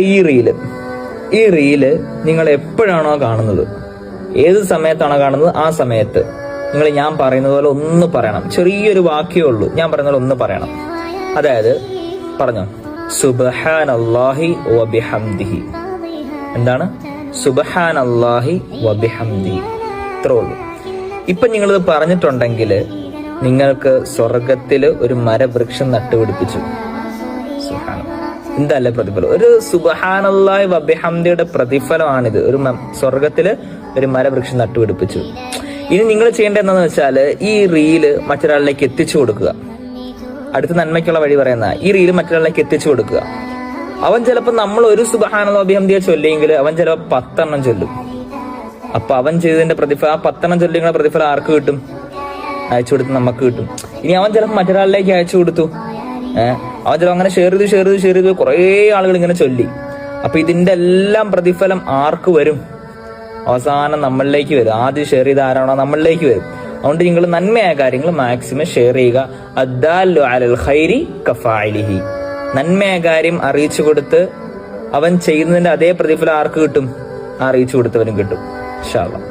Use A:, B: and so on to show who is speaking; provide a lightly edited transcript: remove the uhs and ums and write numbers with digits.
A: ഈ റീല് നിങ്ങൾ എപ്പോഴാണോ കാണുന്നത്, ഏത് സമയത്താണോ കാണുന്നത്, ആ സമയത്ത് നിങ്ങൾ ഞാൻ പറയുന്നത് പോലെ ഒന്ന് പറയണം. ചെറിയൊരു വാക്യമേ ഉള്ളൂ, ഞാൻ പറയുന്ന പോലെ ഒന്ന് പറയണം. അതായത് പറഞ്ഞോ, സുബ്ഹാനല്ലാഹി വബിഹംദിഹി. എന്താണ്? സുബ്ഹാനല്ലാഹി വബിഹംദിഹി. ഇത്രേ ഉള്ളൂ. ഇപ്പൊ നിങ്ങളിത് പറഞ്ഞിട്ടുണ്ടെങ്കിൽ നിങ്ങൾക്ക് സ്വർഗത്തില് ഒരു മരവൃക്ഷം നട്ടുപിടിപ്പിച്ചു. എന്തല്ലേ പ്രതിഫലം! ഒരു സുബ്ഹാനല്ലാഹി വബിഹംദിയുടെ പ്രതിഫലമാണിത്. ഒരു സ്വർഗത്തില് ഒരു മരവൃക്ഷം നട്ടുപിടിപ്പിച്ചു. ഇനി നിങ്ങൾ ചെയ്യേണ്ടത് എന്താന്ന് വെച്ചാല് ഈ റീല് മറ്റൊരാളിലേക്ക് എത്തിച്ചു കൊടുക്കുക. അടുത്ത നന്മയ്ക്കുള്ള വഴി പറയുന്ന ഈ റീല് മറ്റൊരാളിലേക്ക് എത്തിച്ചു കൊടുക്കുക. അവൻ ചിലപ്പോൾ നമ്മൾ ഒരു സുബ്ഹാനല്ലാഹി വബിഹംദിയെ ചൊല്ലിയെങ്കിൽ അവൻ ചിലപ്പോൾ 10 എണ്ണം ചൊല്ലും. അപ്പൊ അവൻ ചെയ്തതിന്റെ പ്രതിഫലം, ആ 10 എണ്ണം ചൊല്ലിയുടെ പ്രതിഫലം ആർക്ക് കിട്ടും? അയച്ചു കൊടുത്ത് നമുക്ക് കിട്ടും. ഇനി അവൻ ചിലപ്പോൾ മറ്റൊരാളിലേക്ക് അയച്ചു കൊടുത്തു, അവൻ ചിലപ്പോൾ അങ്ങനെ ഷെയർ ചെയ്ത് കുറേ ആളുകൾ ഇങ്ങനെ ചൊല്ലി. അപ്പൊ ഇതിന്റെ എല്ലാം പ്രതിഫലം ആർക്ക് വരും? അവസാനം നമ്മളിലേക്ക് വരും. ആദ്യം ഷെയർ ചെയ്ത ആരാണോ നമ്മളിലേക്ക് വരും. അതുകൊണ്ട് നിങ്ങൾ നന്മയായ കാര്യങ്ങൾ മാക്സിമം ഷെയർ ചെയ്യുക. അദ്ദാല്ലു അലൽ ഖൈരി കഫാഇലിഹി. നന്മയായ കാര്യം അറിയിച്ചു കൊടുത്ത് അവൻ ചെയ്യുന്നതിന്റെ അതേ പ്രതിഫലം ആർക്ക് കിട്ടും? അറിയിച്ചു കൊടുത്തവനും കിട്ടും ഇൻഷാ അല്ലാഹ്.